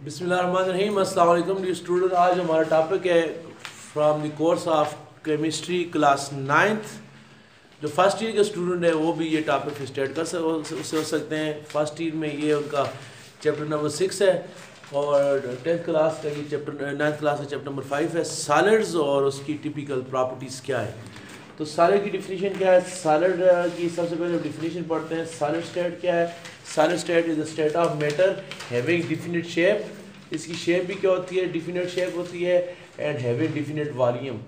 बिस्मिल्लाहिर्रहमानिर्रहीम। अस्सलाम वालेकुम डियर स्टूडेंट। आज हमारा टॉपिक है from the course of chemistry class 9th। जो फर्स्ट ईयर के स्टूडेंट है वो भी ये टॉपिक स्टार्ट कर सकते हैं। फर्स्ट ईयर में ये उनका चैप्टर नंबर 6 है और 10th क्लास का ये चैप्टर 9th क्लास का चैप्टर नंबर 5 है, सॉलिड्स और उसकी टिपिकल प्रॉपर्टीज़ क्या है। तो सॉलिड की डिफिनीशन क्या है? सॉलिड की सबसे पहले डिफिनीशन पढ़ते हैं। सॉलिड स्टेट क्या है? Solid state is the state of matter having definite shape. इसकी शेप भी क्या होती है? डिफिनिट शेप होती है and having definite volume.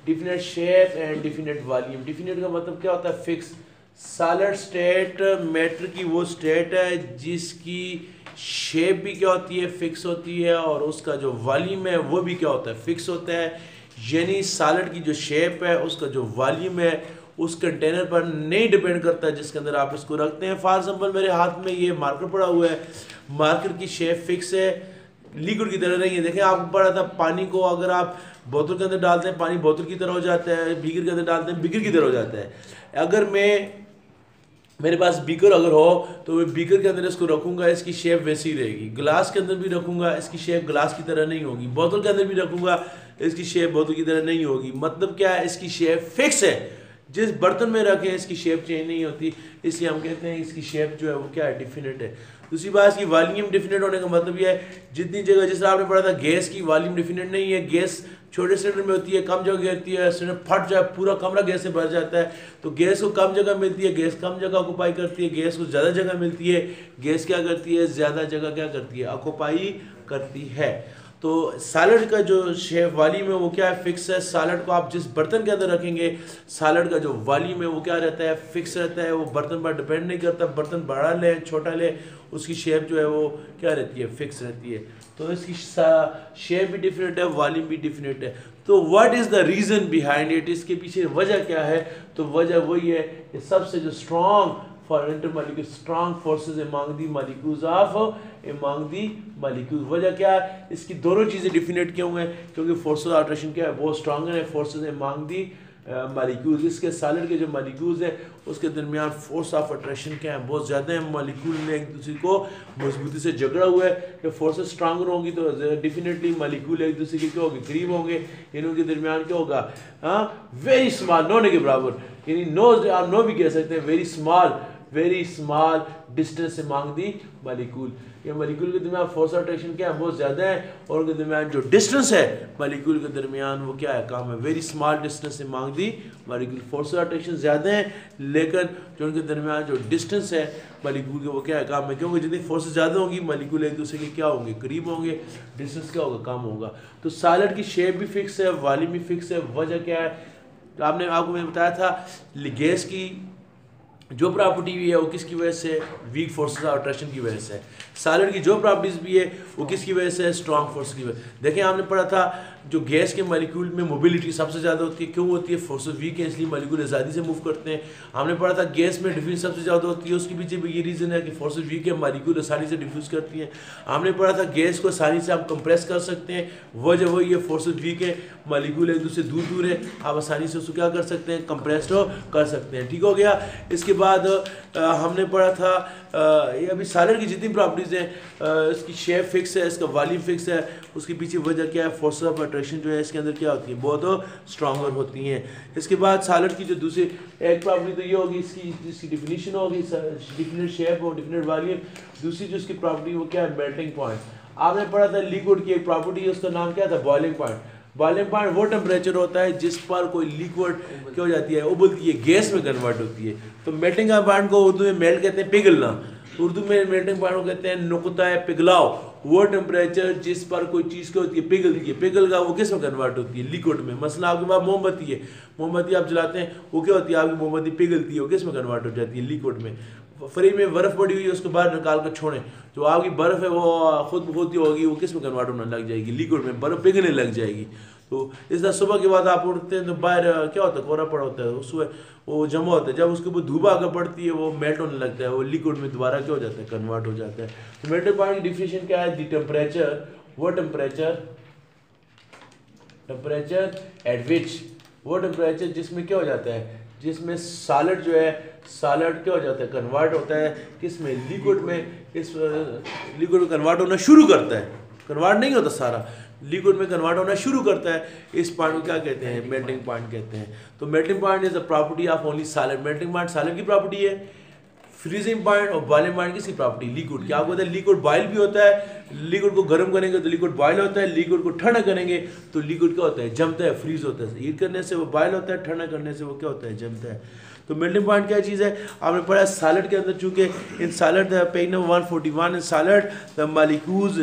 Definite shape and definite volume. Definite का मतलब क्या होता है? फिक्स। सॉलिड स्टेट मैटर की वो स्टेट है जिसकी शेप भी क्या होती है? फिक्स होती है और उसका जो वॉल्यूम है वो भी क्या होता है? फिक्स होता है। यानी सॉलिड की जो शेप है उसका जो वॉल्यूम है उस कंटेनर पर नहीं डिपेंड करता है जिसके अंदर आप इसको रखते हैं। फॉर एग्जांपल मेरे हाथ में ये मार्कर पड़ा हुआ है, मार्कर की शेप फिक्स है, लिक्विड की तरह नहीं है। देखें आपको पड़ा था पानी को अगर आप बोतल के अंदर डालते हैं पानी बोतल की तरह हो जाता है, बीकर के अंदर डालते हैं बीकर की तरह हो जाता है। अगर मेरे पास बीकर अगर हो तो मैं बीकर के अंदर इसको रखूंगा, इसकी शेप वैसी रहेगी। ग्लास के अंदर भी रखूंगा, इसकी शेप ग्लास की तरह नहीं होगी। बोतल के अंदर भी रखूंगा, इसकी शेप बोतल की तरह नहीं होगी। मतलब क्या है? इसकी शेप फिक्स है। जिस बर्तन में रखें इसकी शेप चेंज नहीं होती, इसलिए हम कहते हैं इसकी शेप जो है वो क्या है? डिफिनिट है। दूसरी बात, इसकी वॉल्यूम डिफिनिट होने का मतलब यह है जितनी जगह, जिस तरह आपने पढ़ा था गैस की वॉल्यूम डिफिनिट नहीं है। गैस छोटे सिलेंडर में होती है, कम जगह गिरती है, सिलेंडर फट जाए पूरा कमरा गैस से भर जाता है। तो गैस को कम जगह मिलती है, गैस कम जगह ऑक्यूपाई करती है। गैस को ज़्यादा जगह मिलती है, गैस क्या करती है? ज़्यादा जगह क्या करती है? ऑक्यूपाई करती है। तो सॉलिड का जो शेप वॉल्यूम है वो क्या है? फिक्स है। सॉलिड को आप जिस बर्तन के अंदर रखेंगे सॉलिड का जो वॉल्यूम है वो क्या रहता है? फिक्स रहता है। वो बर्तन पर डिपेंड नहीं करता। बर्तन बड़ा ले छोटा ले उसकी शेप जो है वो क्या रहती है? फिक्स रहती है। तो इसकी शेप भी डिफरेंट है, वॉल्यूम भी डिफरेंट है। तो what is the reason behind it? इसके पीछे वजह क्या है? तो वजह वही है कि सबसे जो strong for intermolecular strong forces among the molecules of among the molecule. वजह क्या है? इसकी दोनों चीज़ें डिफिनेट क्यों हैं? क्योंकि फोर्सेस ऑफ अट्रैक्शन क्या है? बहुत स्ट्रॉन्ग है। फोर्सेस अमंग दी मॉलिक्यूल्स, इसके सॉलिड के जो मॉलिक्यूल्स हैं उसके दरमियान फोर्स ऑफ अट्रैक्शन क्या है? बहुत ज़्यादा है। मॉलिक्यूल ने एक दूसरे को मजबूती से झगड़ा हुआ है। जब फोर्सेस स्ट्रांगर होंगी तो डेफिनेटली मॉलिक्यूल एक दूसरे के क्या होंगे? करीब होंगे। इनों के दरमियान क्या होगा? वेरी स्मॉल, नोने के बराबर, यानी नो आप नो भी कह सकते हैं। Very small distance among the molecule. ये मॉलिक्यूल के दरमियान फोर्स ऑफ अट्रैक्शन क्या है? बहुत ज़्यादा है। और उनके दरमियान जो डिस्टेंस है मॉलिक्यूल के दरमियान वो क्या है? कम है। Very small distance among the molecule. Force of attraction ज़्यादा है लेकिन जो उनके दरमियान जो डिस्टेंस है मॉलिक्यूल के वो क्या है? कम है। क्योंकि जितनी फोर्स ज़्यादा होंगी मॉलिक्यूल एक दूसरे के क्या होंगे? करीब होंगे। डिस्टेंस क्या होगा? कम होगा। तो सॉलिड की शेप भी फिक्स है, वॉल्यूम भी फिक्स है। वजह क्या है? आपको मैंने बताया था गैस की जो प्रॉपर्टी भी है वो किसकी वजह से? वीक फोर्सेस ऑफ अट्रैक्शन की वजह से। सॉलिड की जो प्रॉपर्टीज भी है वो किसकी वजह से? स्ट्रॉन्ग फोर्स की वजह। देखिए आपने पढ़ा था जो गैस के मॉलिक्यूल में मोबिलिटी सबसे ज़्यादा होती है। क्यों होती है? फोर्सेस वीक है इसलिए मॉलिक्यूल आज़ादी से मूव करते हैं। हमने पढ़ा था गैस में डिफ्यूज सबसे ज़्यादा होती है, उसके पीछे भी ये रीज़न है कि फोर्सेस वीक है, मॉलिक्यूल आसानी से डिफ्यूज़ करती हैं। हमने पढ़ा था गैस को आसानी से आप कंप्रेस कर सकते हैं, वजह वही है फोर्सेस वीक है, मॉलिक्यूल एक दूसरे दूर है, आप आसानी से उसको क्या कर सकते हैं? कंप्रेस कर सकते हैं। ठीक हो गया। इसके बाद हमने पढ़ा था ये अभी सॉलिड की जितनी प्रॉपर्टीज़ हैं इसकी शेप फिक्स है, इसका वॉल्यूम फिक्स है। उसके पीछे वजह क्या है? फोर्स ऑफ अट्रैक्शन जो है इसके अंदर क्या होती है? बहुत स्ट्रॉन्गर होती हैं। इसके बाद सॉलिड की जो दूसरी एक प्रॉपर्टी तो ये होगी इसकी डिफिनीशन होगी डिफिनिट शेप और डिफिनिट वॉल्यूम। दूसरी जो इसकी प्रॉपर्टी वो क्या है? Melting point. आपने पढ़ा था लिक्विड की एक प्रॉपर्टी है, उसका नाम क्या था? Boiling point. बॉइलिंग पॉइंट वो टेम्परेचर होता है जिस पर कोई लिक्विड क्या हो जाती है? उबलती है, गैस में कन्वर्ट होती है। तो मेल्टिंग पॉइंट को उर्दू में मेल्ट कहते हैं, पिघलना। उर्दू में मेल्टिंग पॉइंट को कहते हैं नुक्ता पिघलाव। वो टेम्परेचर जिस पर कोई चीज़ क्या होती है? पिघलती है। पिघल का वो किस में कन्वर्ट होती है? लिक्विड में। मसला आपके पास मोमबत्ती है, मोमबत्ती आप जलाते हैं वो क्या होती है? आपकी मोमबत्ती पिघलती है, वो किस में कन्वर्ट हो जाती है? लिक्विड में। फ्रिज में बर्फ़ पड़ी हुई है उसको बाहर निकाल कर छोड़ें, जो आपकी बर्फ़ है वो खुद होती होगी वो किस में कन्वर्ट होने लग जाएगी? लिक्विड में। बर्फ़ पिघलने लग जाएगी। तो इस तरह सुबह के बाद आप उठते हैं तो बाहर क्या होता है? कोहरा पड़ा होता है, उसमें वो जमा होता है। जब उसके ऊपर धूप आकर पड़ती है वो मेल्ट होने लगता है, वो लिक्विड में दोबारा क्या हो जाता है? कन्वर्ट हो जाता है। तो मेल्टिंग पॉइंट की डिफिनीशन क्या है? द टेम्परेचर, वो टेम्परेचर एट विच, वो टेम्परेचर जिसमें क्या हो जाता है? जिसमें सॉलिड जो है सॉलिड क्या हो जाता है? कन्वर्ट होता है किस में? लिक्विड में। इस लिक्विड में कन्वर्ट होना शुरू करता है। कन्वर्ट नहीं होता सारा, लिक्विड में कन्वर्ट होना शुरू करता है। इस पॉइंट को क्या कहते हैं? मेल्टिंग पॉइंट कहते हैं। तो melting point is the property of only solid. Melting point solid की प्रॉपर्टी है। फ्रीजिंग पॉइंट और बॉइलिंग पॉइंट किसकी प्रॉपर्टी? लिक्विड। क्या होता है? लिक्विड बॉयल भी होता है, लिक्विड को गर्म करेंगे तो लिक्विड बॉयल होता है, लिक्विड को ठंडा करेंगे तो लिक्विड क्या होता है? जमता है, फ्रीज होता है। हीट करने से वो बॉयल होता है, ठंडा करने से वो क्या होता है? जमता है। तो मेल्टिंग पॉइंट क्या चीज़ है? आपने पढ़ा है सॉलिड के अंदर, चूंकि in solid page number 141 in solid the molecules.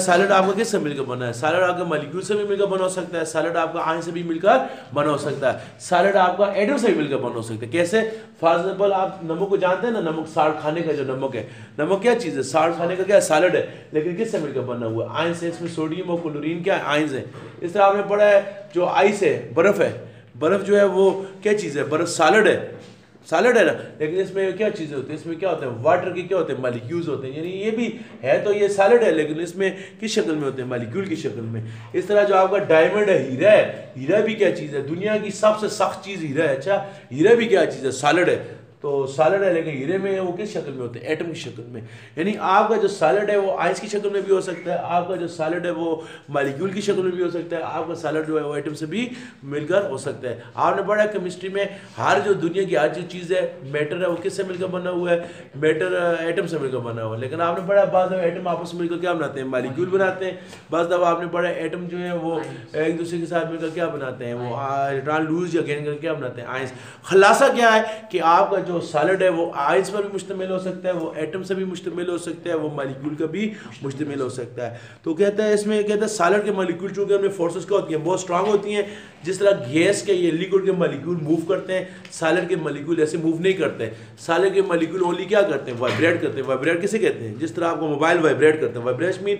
Solid आपका किससे मिलकर बना है? सॉलिड आपका मॉलिक्यूल से भी मिलकर बना हो सकता है, सॉलिड आपका आयन से भी मिलकर बना हो सकता है, सॉलिड आपका एटम से भी मिलकर बना हो सकता है। कैसे? फॉर एग्जाम्पल आप नमक को जानते हैं ना, नमक साल्ट खाने का जो नमक है, नमक क्या चीज़ है? साल्ट खाने का क्या है? सॉलिड है, लेकिन किससे मिलकर बना हुआ है? आयन से। इसमें सोडियम और क्लोरीन क्या है? आयन्स है। इस तरह आपने पढ़ा है जो आइस है, बर्फ है, बर्फ जो है वो क्या चीज़ है? बर्फ सॉलिड है, सॉलिड है ना, लेकिन इसमें क्या चीज़ें होती है? इसमें क्या होते हैं? वाटर के क्या होते हैं? मॉलिक्यूल्स होते हैं। यानी ये भी है तो ये सॉलिड है, लेकिन इसमें किस शक्ल में होते हैं? मॉलिक्यूल की शक्ल में। इस तरह जो आपका डायमंड है, हीरा है, हीरा भी क्या चीज़ है? दुनिया की सबसे सख्त चीज़ हीरा है। अच्छा, हीरा भी क्या चीज़ है? सॉलिड है। तो सॉलिड है, लेकिन हीरे में वो किस शक्ल में होते हैं? एटम की शक्ल में। यानी आपका जो सॉलिड है वो आइस की शक्ल में भी हो सकता है, आपका जो सॉलिड है वो मॉलिक्यूल की शक्ल में भी हो सकता है, आपका सॉलिड जो है वो एटम से भी मिलकर हो सकता है। आपने पढ़ा है केमिस्ट्री में, हर जो दुनिया की हर जो चीज़ है, मैटर है, वो किससे मिलकर बना हुआ है? मैटर एटम से मिलकर बना हुआ है। लेकिन आपने पढ़ा है बाद एटम आपस में मिलकर क्या बनाते हैं? मॉलिक्यूल बनाते हैं। बस दफ़ा आपने पढ़ा है एटम जो है वो एक दूसरे के साथ मिलकर क्या बनाते हैं? वो इलेक्ट्रॉन लूज या गेन करके क्या बनाते हैं? आयंस। खुलासा क्या है कि आपका जो सॉलिड है वो आयंस पर भी मुश्तमिल हो सकता है, वो एटम से भी मुश्तमिल हो सकता है, वो मॉलिक्यूल का भी मुश्तमिल हो सकता है। तो कहता है इसमें, कहता है सॉलिड के मॉलिक्यूल चूंकि उनमें फोर्सेस क्या होती हैं? बहुत स्ट्रांग होती हैं। जिस तरह गैस के ये लिक्विड के मॉलिक्यूल मूव करते हैं, सॉलिड के मॉलिक्यूल ऐसे मूव नहीं करते। सॉलिड के मॉलिक्यूल ओनली क्या करते हैं? वाइब्रेट करते हैं। वाइब्रेट किसे कहते हैं? जिस तरह आपको मोबाइल वाइब्रेट करता है, वाइब्रेशन मीन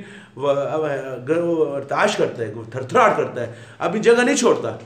ताश करता है, थरथराहट करता है, अपनी जगह नहीं छोड़ता।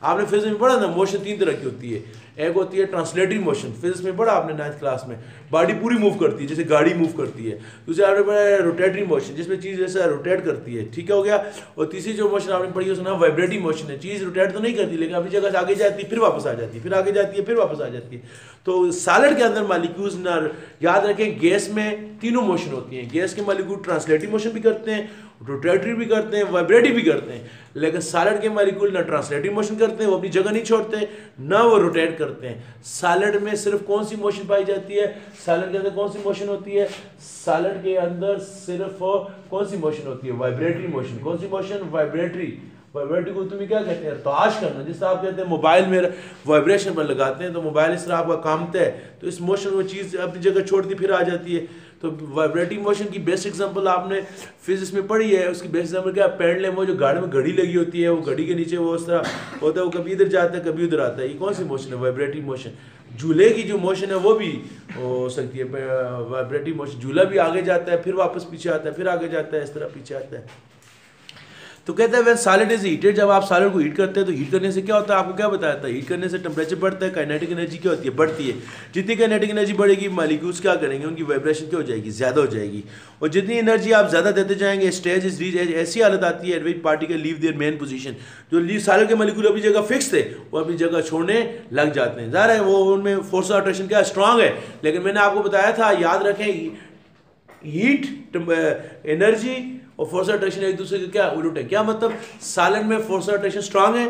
आपने फिजिक्स में पढ़ा ना, मोशन 3 तरह की होती है। एक होती है ट्रांसलेटिंग मोशन, फिजिक्स में पढ़ा आपने 9th क्लास में, बॉडी पूरी मूव करती है जैसे गाड़ी मूव करती है। दूसरी आपने पढ़ा है रोटेटरी मोशन, जिसमें चीज़ जैसा रोटेट करती है, ठीक है, हो गया। और तीसरी जो मोशन आपने पढ़ी है उसका नाम वाइब्रेटिंग मोशन है। चीज़ रोटेट तो नहीं करती, लेकिन अपनी जगह से आगे जाती है, फिर वापस आ जाती है, फिर आगे जाती है, फिर वापस आ जाती है। तो सॉलिड के अंदर मॉलिक्यूल्स ना, याद रखें गैस में तीनों मोशन होती हैं। गैस के मॉलिक्यूल ट्रांसलेटिंग मोशन भी करते हैं, रोटेटरी भी करते हैं, वाइब्रेटिव भी करते हैं। लेकिन सॉलिड के मॉलिक्यूल ना ट्रांसलेटिंग मोशन करते हैं, वो अपनी जगह नहीं छोड़ते, ना वो रोटेट करते हैं। सॉलिड में सिर्फ कौन सी मोशन पाई जाती है? सॉलिड के अंदर कौन सी मोशन होती है? सॉलिड के अंदर सिर्फ कौन सी मोशन होती है? Vibratory motion. कौन सी मोशन? वाइब्रेटरी। वाइब्रेटरी को तुम्हें क्या कहते हैं? ताश करना। जिस तरह आप कहते हैं मोबाइल में वाइब्रेशन पर लगाते हैं तो मोबाइल इस तरह आपका कामता है, तो इस मोशन वो चीज़ अपनी जगह छोड़ती फिर आ जाती है। तो वाइब्रेटिंग मोशन की बेस्ट एग्जांपल आपने फिजिक्स में पढ़ी है। उसकी बेस्ट एग्जांपल क्या है? पेंडुलम, वो जो गाड़ी में घड़ी लगी होती है, वो घड़ी के नीचे वो उस तरह होता है, वो कभी इधर जाता है कभी उधर आता है। ये कौन सी मोशन है? Vibrating motion. झूले की जो मोशन है वो भी हो सकती है वाइब्रेटिंग मोशन। झूला भी आगे जाता है, फिर वापस पीछे आता है, फिर आगे जाता है, इस तरह पीछे आता है। तो कहते हैं व्हेन सॉलिड इज हीटेड, जब आप सॉलिड को हीट करते हैं तो हीट करने से क्या होता है? आपको क्या बताया था? हीट करने से टेम्परेचर बढ़ता है, काइनेटिक एनर्जी क्या होती है? बढ़ती है। जितनी काइनेटिक एनर्जी बढ़ेगी, मॉलिक्यूल्स क्या करेंगे? उनकी वाइब्रेशन क्या हो जाएगी? ज़्यादा हो जाएगी। और जितनी एनर्जी आप ज़्यादा देते जाएंगे, स्टेज इज रीच, ऐसी हालत आती है at which particle leave their main position. जो सॉलिड के मॉलिक्यूल अपनी जगह फिक्स थे, वो अपनी जगह छोड़ने लग जाते हैं। ज़ाहिर है वो उनमें फोर्स ऑफ अट्रैक्शन क्या स्ट्रांग है, लेकिन मैंने आपको बताया था, याद रखें, हीट एनर्जी और फोर्स ऑफ अट्रैक्शन एक दूसरे के क्या उलट है। क्या मतलब? सॉलिड में फोर्स ऑफ अट्रैक्शन स्ट्रांग है,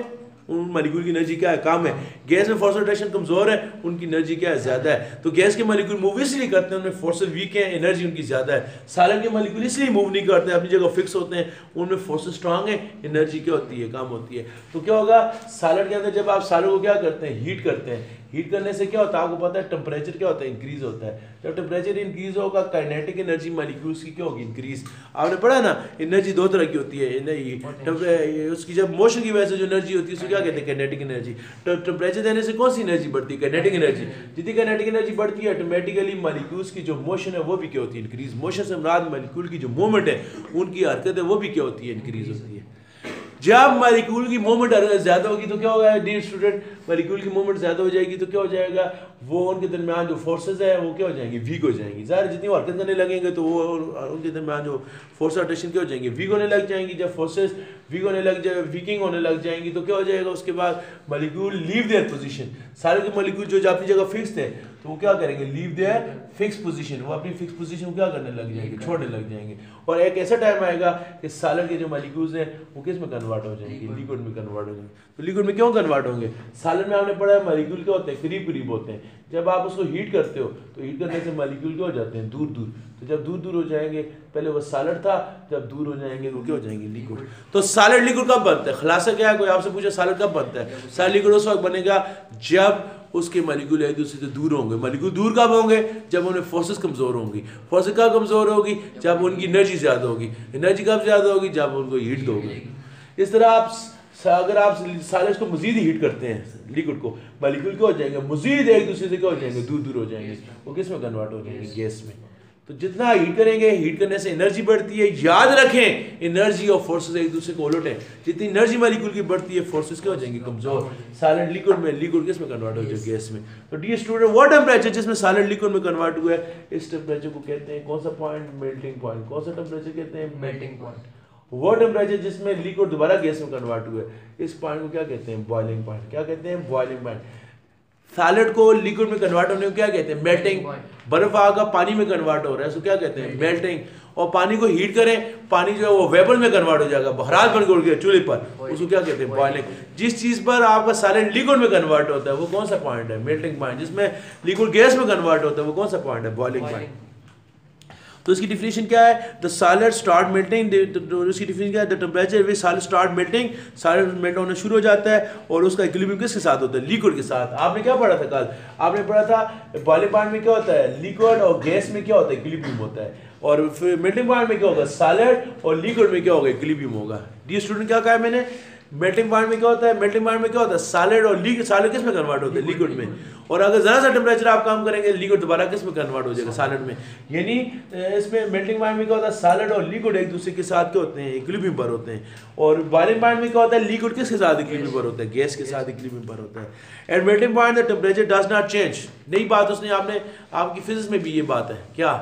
उन मॉलिक्यूल की एनर्जी क्या है? कम है। गैस में फोर्स ऑफ अट्रैक्शन कमजोर है, उनकी एनर्जी क्या है? ज्यादा है। तो गैस के मॉलिक्यूल मूव इसलिए करते हैं, उनमें फोर्सेस वीक है, एनर्जी उनकी ज्यादा है। सॉलिड के मॉलिक्यूल इसलिए मूव नहीं करते, अपनी जगह फिक्स होते हैं, उनमें फोर्सेस स्ट्रांग है, एनर्जी क्या होती है? कम होती है। तो क्या होगा? सॉलिड के अंदर जब आप सॉलिड को क्या करते हैं? हीट करते हैं। हीट करने से क्या होता है? आपको पता है टेम्परेचर क्या होता है? इंक्रीज होता है। जब टेम्परेचर इंक्रीज होगा, काइनेटिक एनर्जी मॉलिक्यूल्स की क्या होगी? इंक्रीज। आपने पढ़ा है ना, एनर्जी 2 तरह की होती है। उसकी जब मोशन की वजह से जो एनर्जी होती है उसको क्या कहते हैं? Kinetic energy. टेम्परेचर देने से कौन सी एनर्जी बढ़ती है? Kinetic energy. जितनी काइनेटिक एनर्जी बढ़ती है, ऑटोमेटिकली मॉलिक्यूल्स की जो मोशन है वो भी क्या होती है? इंक्रीज। मोशन से मुराद मॉलिक्यूल की जो मूवमेंट है, उनकी हरकत है, वो भी क्या होती है? इंक्रीज होती है। जब मॉलिक्यूल की मूवमेंट ज्यादा होगी तो क्या होगा डियर स्टूडेंट? मॉलिक्यूल की मूवमेंट ज़्यादा हो जाएगी तो क्या हो जाएगा, वो उनके दरमियान जो फोर्सेज है वो क्या हो जाएंगी, वीक हो जाएंगी। ज़ाहिर जितनी हरकत करने लगेंगे तो वो उनके दरमियान जो फोर्स ऑफ अट्रैक्शन क्या हो जाएंगे, वीक होने लग जाएंगी। जब फोर्सेज वीक होने लग जाए, वीकिंग होने लग जाएंगी तो क्या हो जाएगा, उसके बाद मॉलिक्यूल लीव देयर पोजीशन। सारे के मॉलिक्यूल जो अपनी जगह फिक्स थे तो वो क्या करेंगे, लीव देयर फिक्स पोजीशन, वो अपनी फिक्स पोजीशन को क्या करने लग जाएंगे, छोड़ने लग जाएंगे। और एक ऐसा टाइम आएगा कि सॉलिड के जो मॉलिक्यूल्स हैं वो किस में कन्वर्ट हो जाएंगे, लिक्विड में कन्वर्ट हो जाएंगे। तो लिक्विड में क्यों कन्वर्ट होंगे, सॉलिड में आपने पढ़ा है मॉलिक्यूल क्या होते हैं, करीब करीब होते हैं। जब आप उसको हीट करते हो तो हीट करने से मॉलिक्यूल क्या हो जाते हैं, दूर दूर। तो जब दूर दूर हो जाएंगे, पहले वो सॉलिड था, जब दूर हो जाएंगे वो क्या हो जाएंगे, लिक्विड। तो सॉलिड लिक्विड कब बनता है, खुलासा क्या है, कोई आपसे पूछे सॉलिड कब बनता है, सॉलिड लिक्विड उस वक्त बनेगा जब उसके मॉलिक्यूल एक दूसरे से दूर होंगे। मॉलिक्यूल दूर कब होंगे, जब उनमें फोर्सेस कमज़ोर होंगी। फोर्सेस कब कमज़ोर होगी, जब उनकी एनर्जी ज़्यादा होगी। एनर्जी कब ज़्यादा होगी, जब उनको हीट दोगे। इस तरह आप अगर आप सॉलिड्स को मजीद हीट करते हैं लिक्विड को, मॉलिक्यूल क्या हो जाएंगे, मजीद एक दूसरे से क्या हो जाएंगे, दूर दूर हो जाएंगे। वो किस में कन्वर्ट हो जाएंगे, गैस में। तो जितना हीट करेंगे, हीट करने से एनर्जी बढ़ती है। याद रखें, एनर्जी और फोर्सेस एक दूसरे को उलट है। जितनी एनर्जी मॉलिक्यूल की बढ़ती है, फोर्सेस क्या हो जाएंगे, कमजोर। सॉलिड लिक्विड में, लिक्विड किस में कन्वर्ट हो जाएगा, गैस में। तो डियर स्टूडेंट, वो टेम्परेचर जिसमें सॉलिड लिक्विड में कन्वर्ट हुआ है, इस टेम्परेचर को कहते हैं कौन सा पॉइंट, मेल्टिंग पॉइंट। कौन सा टेम्परेचर कहते हैं, मेल्टिंग पॉइंट। वो टेम्परेचर जिसमें लिक्विड दोबारा गैस में कन्वर्ट हुआ है, इस पॉइंट को क्या कहते हैं, बॉइलिंग पॉइंट। क्या कहते हैं, बॉइलिंग पॉइंट। सॉलिड को लिक्विड में कन्वर्ट होने को क्या कहते हैं, मेल्टिंग। बर्फ आगा पानी में कन्वर्ट हो रहा है, इसको क्या कहते हैं, मेल्टिंग। और पानी को हीट करें, पानी जो है वो वेपर में कन्वर्ट हो जाएगा, बहराल बन गया चूल्हे पर, उसको क्या कहते हैं, बॉइलिंग। जिस चीज पर आपका सॉलिड लिक्विड में कन्वर्ट होता है वो कौन सा पॉइंट है, मेल्टिंग पॉइंट। जिसमें लिक्विड गैस में कन्वर्ट होता है वो कौन सा पॉइंट है, बॉइलिंग पॉइंट। तो इसकी डिफिनेशन क्या है, द सॉलिड स्टार्ट मेल्टिंग। इसकी डिफिनेशन क्या है, the temperature which solid start melting, solid melt होना शुरू हो जाता है और उसका इक्विलिब्रियम किसके साथ होता है, लिक्विड के साथ। आपने क्या पढ़ा था कल, आपने पढ़ा था बॉइलिंग पॉइंट में क्या होता है, लिक्विड, और गैस में क्या होता है, इक्विलिब्रियम होता है। और फिर मेल्टिंग पॉइंट में क्या होगा, सॉलिड, और लिक्विड में क्या होगा, इक्विलिब्रियम होगा। डियर स्टूडेंट, क्या कहा है मैंने, मेल्टिंग पॉइंट में क्या होता है, मेल्टिंग पॉइंट में क्या होता है, सॉलिड और लिक्विड। सॉलिड किस में कन्वर्ट होता है, लिक्विड में। और अगर जरा सा टेम्परेचर आप कम करेंगे, लिक्विड दोबारा किस में कन्वर्ट हो जाएगा, सॉलिड में। यानी इसमें मेल्टिंग पॉइंट में क्या होता है, सॉलिड और लिक्विड एक दूसरे के साथ क्या होते हैं, इक्विलिब्रियम पर होते हैं। और बॉइलिंग पॉइंट में क्या होता है, लिक्विड किसके साथ इक्विलिब्रियम पर होता है, गैस के साथ इक्विलिब्रियम पर होता है। At melting point the temperature does not change. नई बात उसने आपने, आपकी फिजिक्स में भी ये बात है, क्या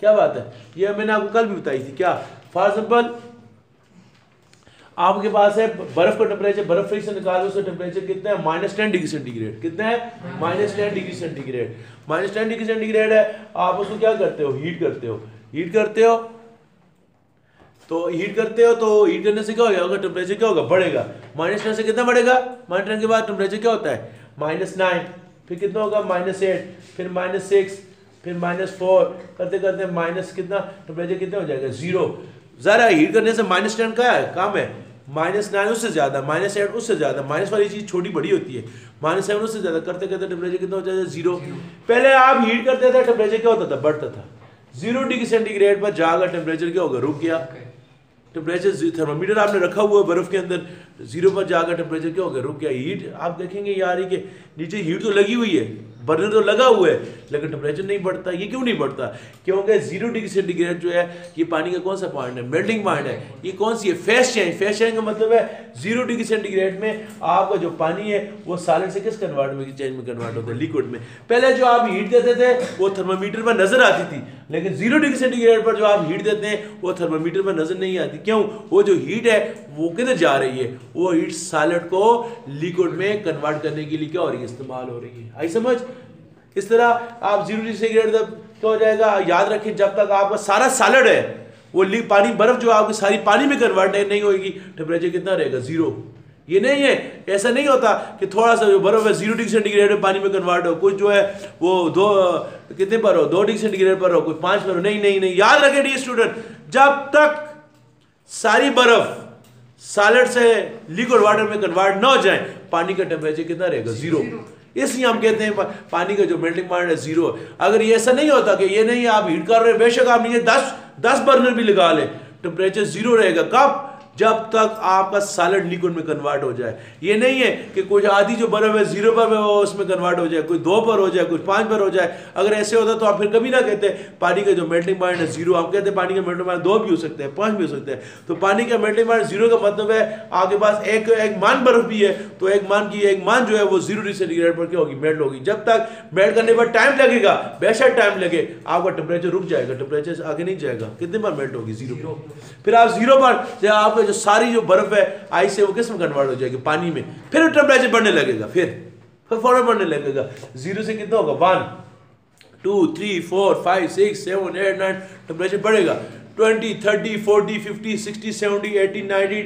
क्या बात है, ये मैंने आपको कल भी बताई थी। क्या, फॉर एग्जाम्पल आपके पास है बर्फ का टेम्परेचर, बर्फ फ्रिज से निकालो, उसका टेम्परेचर कितना है, -10 डिग्री सेंटीग्रेड। कितना है, -10 डिग्री सेंटीग्रेड। -10 डिग्री सेंटीग्रेड है, आप उसको क्या करते हो, हीट करते हो। हीट करते हो तो हीट करने से क्या होगा, टेम्परेचर क्या होगा, बढ़ेगा। -10 से कितना बढ़ेगा, -10 के बाद टेम्परेचर क्या होता है, -9, फिर कितना होगा, -8, फिर -6, फिर -4, करते करते माइनस कितना, टेम्परेचर कितना हो जाएगा, 0। ज़रा हीट करने से -10 क्या है, कम है, -9 उससे ज़्यादा, -8 उससे ज़्यादा, माइनस वाली चीज़ छोटी बड़ी होती है, -7 उससे ज़्यादा, करते करते टेम्परेचर कितना हो जाएगा, 0। पहले आप हीट करते थे, टेम्परेचर क्या होता था, बढ़ता था। 0 डिग्री सेंटीग्रेड पर जाकर टेम्परेचर क्या होगा, रुक गया। टेम्परेचर थर्मामीटर आपने रखा हुआ है बर्फ़ के अंदर, 0 पर जाकर टेम्परेचर क्या हो गया, रुक गया। हीट आप देखेंगे यार ही के नीचे हीट तो लगी हुई है, बर्नर तो लगा हुआ है, लेकिन टेम्परेचर नहीं बढ़ता। ये क्यों नहीं बढ़ता, क्योंकि 0 डिग्री सेंटीग्रेड जो है ये पानी का कौन सा पॉइंट है, मेल्टिंग पॉइंट है। ये कौन सी है, फेस चेंज। फेस चेंज का मतलब है 0 डिग्री सेंटीग्रेड में आपका जो पानी है वो सॉलिड से किस कन्वर्ट में, चेंज में कन्वर्ट होता है, लिक्विड में। पहले जो आप हीट देते थे वो थर्मामीटर पर नजर आती थी, लेकिन 0 डिग्री सेंटीग्रेड पर जो आप हीट देते हैं वो थर्मामीटर पर नजर नहीं आती। क्यों, वो जो हीट है वो किधर जा रही है, वो हीट सॉलिड को लिक्विड में कन्वर्ट करने के लिए क्या हो रही है, इस्तेमाल हो रही है। आई समझ। इस तरह आप 0 डिग्री सेंटीग्रेड तक क्या हो जाएगा, याद रखें जब तक आपका सारा सॉलिड है वो पानी, बर्फ जो आपकी सारी पानी में कन्वर्ट नहीं होगी, टेम्परेचर कितना रहेगा, 0। ये नहीं है, ऐसा नहीं होता कि थोड़ा सा जो बर्फ है 0 डिग्री सेंटीग्रेड में पानी में कन्वर्ट हो, कुछ जो है वो कितने पर हो, 2 डिग्री सेंटीग्रेड पर हो, कोई 5 पर हो। नहीं नहीं नहीं, याद रखें डियर स्टूडेंट, जब तक सारी बर्फ सॉलिड से लिक्विड वाटर में कन्वर्ट ना हो जाए, पानी का टेम्परेचर कितना रहेगा, 0। इसलिए हम कहते हैं पानी का जो मेल्टिंग पॉइंट है 0। अगर ये ऐसा नहीं होता कि ये नहीं आप हीट कर रहे हैं, बेशक आप नीचे 10 बर्नर भी लगा ले, टेम्परेचर 0 रहेगा। कब, जब तक आपका सॉलिड लिक्विड में कन्वर्ट हो जाए। ये नहीं है कि कुछ आधी जो बर्फ है 0 पर उसमें कन्वर्ट हो जाए, कोई 2 पर हो जाए, कुछ 5 पर हो जाए। अगर ऐसे होता तो आप फिर कभी ना कहते पानी का जो मेल्टिंग पॉइंट है 0, आप कहते पानी का मेल्टिंग पॉइंट 2 भी हो सकते हैं, 5 भी हो सकते हैं। तो पानी का मेल्टिंग पॉइंट 0 का मतलब है आपके पास एक मान बर्फ भी है, तो एक मान जो है वो 0 डिग्री सेंटीग्रेड पर क्या होगी, मेल्ट होगी। जब तक मेल्ट करने पर टाइम लगेगा, बेशक टाइम लगे, आपका टेम्परेचर रुक जाएगा, टेम्परेचर आगे नहीं जाएगा। कितने बार मेल्ट होगी, 0। फिर आप 0 पर आपके जो सारी जो बर्फ है आइस से वो किस में कन्वर्ट हो जाएगी, पानी में। फिर टेम्परेचर बढ़ने लगेगा, फिर फौरन बढ़ने लगेगा। 0 से कितना होगा, 1 2 3 4 5 6 7 8 9, टेम्परेचर बढ़ेगा 20 30 40 50 60 70 80 90